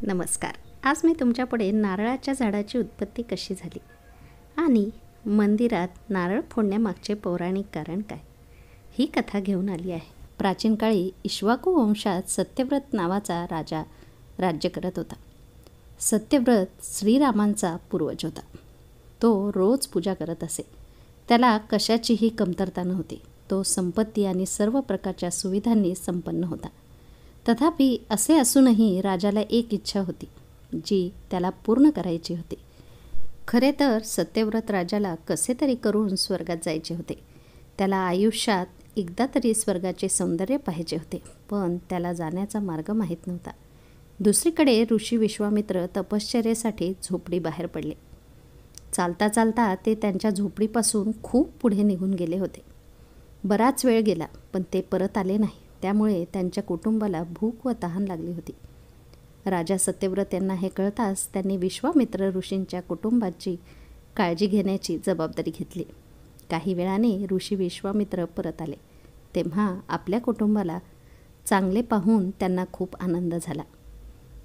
नमस्कार. आज मी तुमच्यापुढे नारळाच्या झाडाची उत्पत्ती कशी झाली आणि मंदिरात नारळ फोडण्यामागचे पौराणिक कारण काय, ही कथा घेऊन आली आहे. प्राचीन काळी इक्ष्वाकू वंशात सत्यव्रत नावाचा राजा राज्य करत होता. सत्यव्रत श्रीरामांचा पूर्वज होता. तो रोज पूजा करत असे. त्याला कशाचीही कमतरता नव्हती. तो संपत्ती आणि सर्व प्रकारच्या सुविधांनी संपन्न होता. तथापि असे असूनही राजाला एक इच्छा होती, जी त्याला पूर्ण करायची होती. खरे तर सत्यव्रत राजाला कसे तरी करून स्वर्गात जायचे होते. त्याला आयुष्यात एकदा तरी स्वर्गाचे सौंदर्य पाहायचे होते, पण त्याला जाण्याचा मार्ग माहीत नव्हता. दुसरीकडे ऋषी विश्वामित्र तपश्चर्येसाठी झोपडी बाहेर पडले. चालता चालता ते त्यांच्या झोपडीपासून खूप पुढे निघून गेले होते. बराच वेळ गेला, पण ते परत आले नाही. त्यामुळे त्यांच्या कुटुंबाला भूक व तहान लागली होती. राजा सत्यव्रत यांना हे कळताच त्यांनी विश्वामित्र ऋषींच्या कुटुंबाची काळजी घेण्याची जबाबदारी घेतली. काही वेळाने ऋषी विश्वामित्र परत आले. तेव्हा आपल्या कुटुंबाला चांगले पाहून त्यांना खूप आनंद झाला.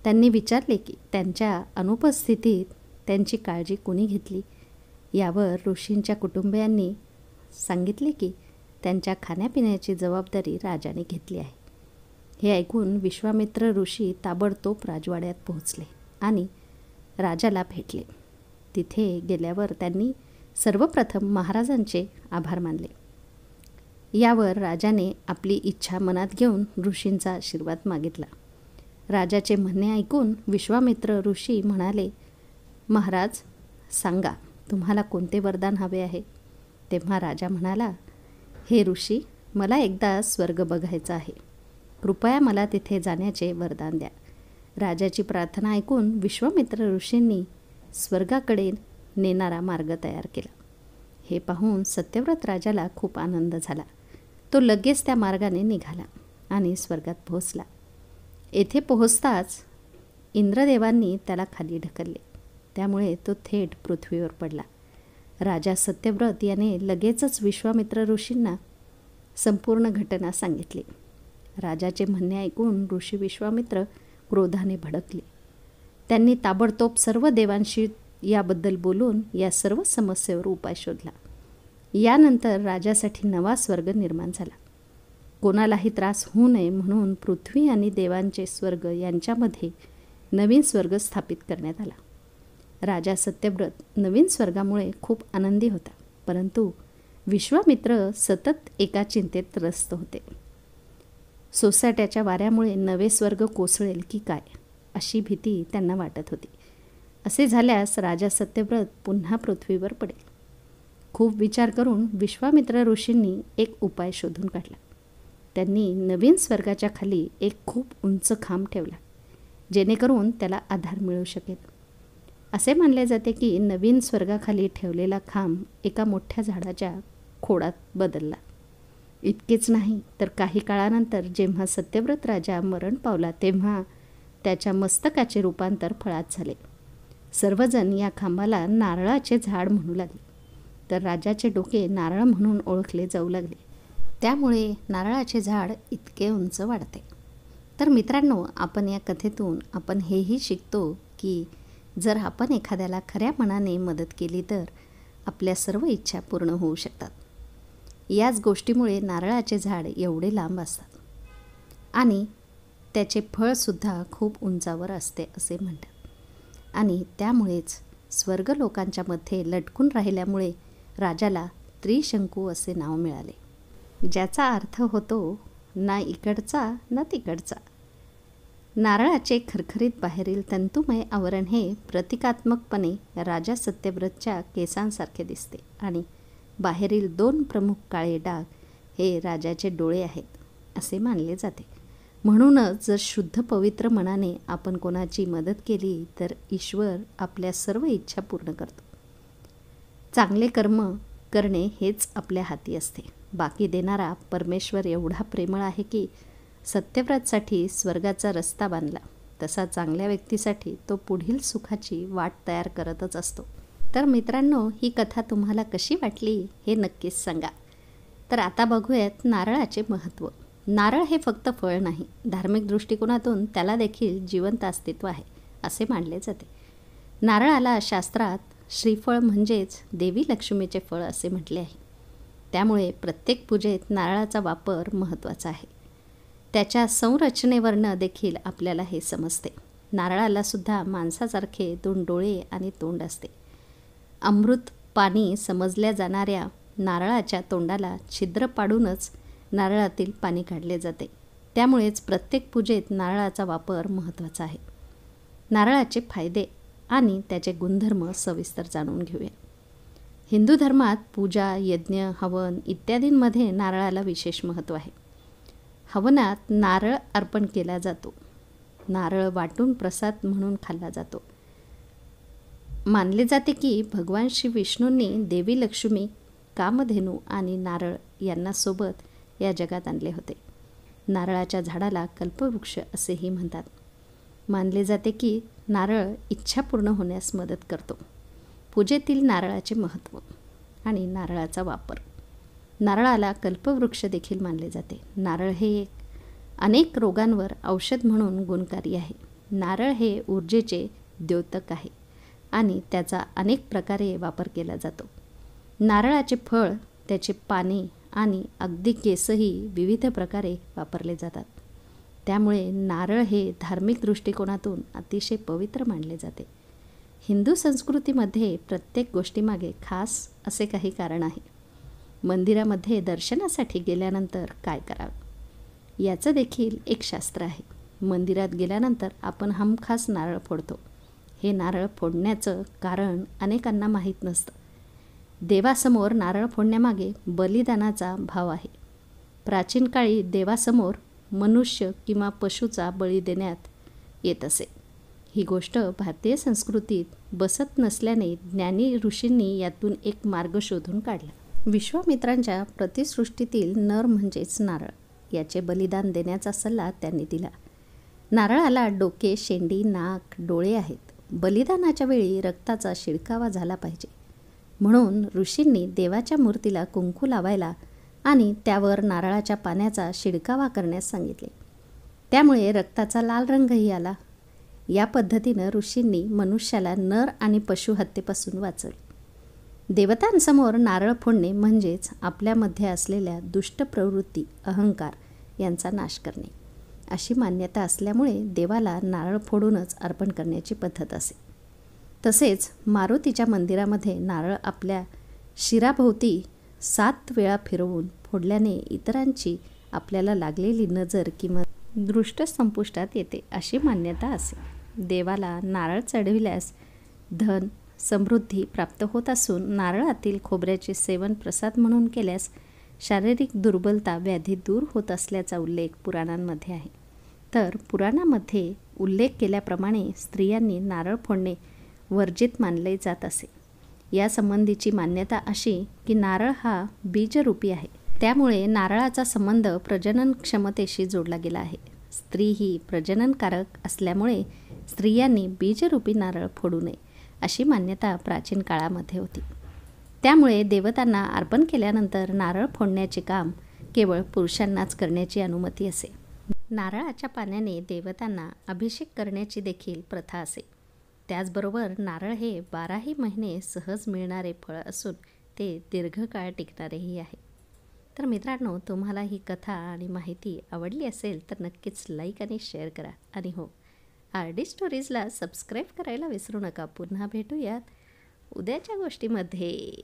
त्यांनी विचारले की त्यांच्या अनुपस्थितीत त्यांची काळजी कोणी घेतली. यावर ऋषींच्या कुटुंबियांनी सांगितले की त्यांच्या खाण्यापिण्याची जबाबदारी राजाने घेतली आहे. हे ऐकून विश्वामित्र ऋषी ताबडतोब राजवाड्यात पोहोचले आणि राजाला भेटले. तिथे गेल्यावर त्यांनी सर्वप्रथम महाराजांचे आभार मानले. यावर राजाने आपली इच्छा मनात घेऊन ऋषींचा आशीर्वाद मागितला. राजाचे म्हणणे ऐकून विश्वामित्र ऋषी म्हणाले, महाराज सांगा, तुम्हाला कोणते वरदान हवे आहे. तेव्हा राजा म्हणाला, हे ऋषी, मला एकदा स्वर्ग बघायचा आहे. कृपया मला तिथे जाण्याचे वरदान द्या. राजाची प्रार्थना ऐकून विश्वामित्र ऋषींनी स्वर्गाकडे नेणारा मार्ग तयार केला. हे पाहून सत्यव्रत राजाला खूप आनंद झाला. तो लगेच त्या मार्गाने निघाला आणि स्वर्गात पोहोचला. येथे पोहोचताच इंद्रदेवांनी त्याला खाली ढकलले. त्यामुळे तो थेट पृथ्वीवर पडला. राजा सत्यव्रत याने लगेचच विश्वामित्र ऋषींना संपूर्ण घटना सांगितली. राजाचे म्हणणे ऐकून ऋषी विश्वामित्र क्रोधाने भडकले. त्यांनी ताबडतोब सर्व देवांशी याबद्दल बोलून या सर्व समस्येवर उपाय शोधला. यानंतर राजासाठी नवा स्वर्ग निर्माण झाला. कोणालाही त्रास होऊ नये म्हणून पृथ्वी आणि देवांचे स्वर्ग यांच्यामध्ये नवीन स्वर्ग स्थापित करण्यात आला. राजा सत्यव्रत नवीन स्वर्गामुळे खूप आनंदी होता, परंतु विश्वामित्र सतत एका चिंतेत त्रस्त होते. सोसाट्याच्या वाऱ्यामुळे नवे स्वर्ग कोसळेल की काय, अशी भीती त्यांना वाटत होती. असे झाल्यास राजा सत्यव्रत पुन्हा पृथ्वीवर पडेल. खूप विचार करून विश्वामित्र ऋषींनी एक उपाय शोधून काढला. त्यांनी नवीन स्वर्गाच्या खाली एक खूप उंच खांब ठेवला, जेणेकरून त्याला आधार मिळू शकेल. असे मानले जाते की नवीन स्वर्गाखाली ठेवलेला खांब एका मोठ्या झाडाच्या खोडात बदलला. इतकेच नाही तर काही काळानंतर जेव्हा सत्यव्रत राजा मरण पावला, तेव्हा त्याच्या मस्तकाचे रूपांतर फळात झाले. सर्वजण या खांबाला नारळाचे झाड म्हणू लागले. तर राजाचे डोके नारळ म्हणून ओळखले जाऊ लागले. त्यामुळे नारळाचे झाड इतके उंच वाढते. तर मित्रांनो, आपण या कथेतून आपण हेही शिकतो की जर आपण एखाद्याला खऱ्या मनाने मदत केली तर आपल्या सर्व इच्छा पूर्ण होऊ शकतात. याच गोष्टीमुळे नारळाचे झाड एवढे लांब असतात आणि त्याचे फळसुद्धा खूप उंचावर असते असे म्हणतात. आणि त्यामुळेच स्वर्ग लोकांच्या मध्ये लटकून राहिल्यामुळे राजाला त्रिशंकू असे नाव मिळाले, ज्याचा अर्थ होतो ना इकडचा ना तिकडचा. नारळाचे खरखरीत बाहेरील तंतुमय आवरण हे प्रतिकात्मकपणे राजा सत्यव्रतच्या केसांसारखे दिसते आणि बाहेरील दोन प्रमुख काळे डाग हे राजाचे डोळे आहेत असे मानले जाते. म्हणूनच जर शुद्ध पवित्र मनाने आपण कोणाची मदत केली तर ईश्वर आपल्या सर्व इच्छा पूर्ण करतो. चांगले कर्म करणे हेच आपल्या हाती असते. बाकी देणारा परमेश्वर एवढा प्रेमळ आहे की सत्यव्रतसाठी स्वर्गाचा रस्ता बांधला, तसा चांगल्या व्यक्तीसाठी तो पुढील सुखाची वाट तयार करतच असतो. तर मित्रांनो, ही कथा तुम्हाला कशी वाटली हे नक्कीच सांगा. तर आता बघूयात नारळाचे महत्त्व. नारळ हे फक्त फळ नाही, धार्मिक दृष्टिकोनातून त्याला देखील जिवंत अस्तित्व आहे. असे मानले जाते. नारळाला शास्त्रात श्रीफळ म्हणजेच देवी लक्ष्मीचे फळ असे म्हटले आहे. त्यामुळे प्रत्येक पूजेत नारळाचा वापर महत्त्वाचा आहे. त्याच्या संरचनेवरनं देखील आपल्याला हे समजते. नारळाला सुद्धा माणसासारखे 2 डोळे आणि तोंड असते. अमृत पाणी समजल्या जाणाऱ्या नारळाच्या तोंडाला छिद्र पाडूनच नारळातील पाणी काढले जाते. त्यामुळेच प्रत्येक पूजेत नारळाचा वापर महत्त्वाचा आहे. नारळाचे फायदे आणि त्याचे गुणधर्म सविस्तर जाणून घेऊया. हिंदू धर्मात पूजा, यज्ञ, हवन इत्यादींमध्ये नारळाला विशेष महत्त्व आहे. हवनात नारळ अर्पण केला जातो. नारळ वाटून प्रसाद म्हणून खाल्ला जातो. मानले जाते की भगवान श्री विष्णूंनी देवी लक्ष्मी, कामधेनू आणि नारळ यांना सोबत या जगात आणले होते. नारळाच्या झाडाला कल्पवृक्ष असेही म्हणतात. मानले जाते की नारळ इच्छा पूर्ण होण्यास मदत करतो. पूजेतील नारळाचे महत्त्व आणि नारळाचा वापर. नारळाला कल्पवृक्ष देखील मानले जाते. नारळ हे अनेक रोगांवर औषध म्हणून गुणकारी आहे. नारळ हे ऊर्जेचे द्योतक आहे आणि त्याचा अनेक प्रकारे वापर केला जातो. नारळाचे फळ, त्याचे पाने आणि अगदी केसही विविध प्रकारे वापरले जातात. त्यामुळे नारळ हे धार्मिक दृष्टिकोनातून अतिशय पवित्र मानले जाते. हिंदू संस्कृतीमध्ये प्रत्येक गोष्टीमागे खास असे काही कारण आहे. मंदिरामध्ये दर्शनासाठी गेल्यानंतर काय करावे याचं देखील एक शास्त्र आहे. मंदिरात गेल्यानंतर आपण हमखास नारळ फोडतो. हे नारळ फोडण्याचं कारण अनेकांना माहीत नसतं. देवासमोर नारळ फोडण्यामागे बलिदानाचा भाव आहे. प्राचीन काळी देवासमोर मनुष्य किंवा पशूचा बळी देण्यात येत असे. ही गोष्ट भारतीय संस्कृतीत बसत नसल्याने ज्ञानी ऋषींनी यातून एक मार्ग शोधून काढला. विश्वामित्रांच्या प्रतिसृष्टीतील नर म्हणजेच नारळ याचे बलिदान देण्याचा सल्ला त्यांनी दिला. नारळाला डोके, शेंडी, नाक, डोळे आहेत. बलिदानाच्या वेळी रक्ताचा शिडकावा झाला पाहिजे म्हणून ऋषींनी देवाच्या मूर्तीला कुंकू लावायला आणि त्यावर नारळाच्या पाण्याचा शिडकावा करण्यास सांगितले. त्यामुळे रक्ताचा लाल रंगही आला. या पद्धतीनं ऋषींनी मनुष्याला नर आणि पशु हत्येपासून वाचवले. देवतांसमोर नारळ फोडणे म्हणजेच आपल्यामध्ये असलेल्या दुष्ट प्रवृत्ती, अहंकार यांचा नाश करणे अशी मान्यता असल्यामुळे देवाला नारळ फोडूनच अर्पण करण्याची पद्धत असे. तसेच मारुतीच्या मंदिरामध्ये नारळ आपल्या शिराभोवती 7 वेळा फिरवून फोडल्याने इतरांची आपल्याला लागलेली नजर किंवा दृष्ट संपुष्टात येते अशी मान्यता असे. देवाला नारळ चढविल्यास धन, समृद्धी प्राप्त होत असून नारळातील खोबऱ्याचे सेवन प्रसाद म्हणून केल्यास शारीरिक दुर्बलता, व्याधी दूर होत असल्याचा उल्लेख पुराणांमध्ये आहे. तर पुराणामध्ये उल्लेख केल्याप्रमाणे स्त्रियांनी नारळ फोडणे वर्जित मानले जात असे. यासंबंधीची मान्यता अशी की नारळ हा बीजरूपी आहे. त्यामुळे नारळाचा संबंध प्रजनन क्षमतेशी जोडला गेला आहे. स्त्री ही प्रजननकारक असल्यामुळे स्त्रियांनी बीजरूपी नारळ फोडू नये अशी मान्यता प्राचीन काळामध्ये होती. त्यामुळे देवतांना अर्पण केल्यानंतर नारळ फोडण्याचे काम केवळ पुरुषांनाच करण्याची अनुमती असे. नारळाच्या पाण्याने देवतांना अभिषेक करण्याची देखील प्रथा असे. त्याचबरोबर नारळ हे 12ही महिने सहज मिळणारे फळ असून ते दीर्घकाळ टिकणारेही आहे. तर मित्रांनो, तुम्हाला ही कथा आणि माहिती आवडली असेल तर नक्कीच लाईक आणि शेअर करा. आणि हो, RD स्टोरीजला सबस्क्राईब करायला विसरू नका. पुन्हा भेटूयात उद्याच्या गोष्टीमध्ये.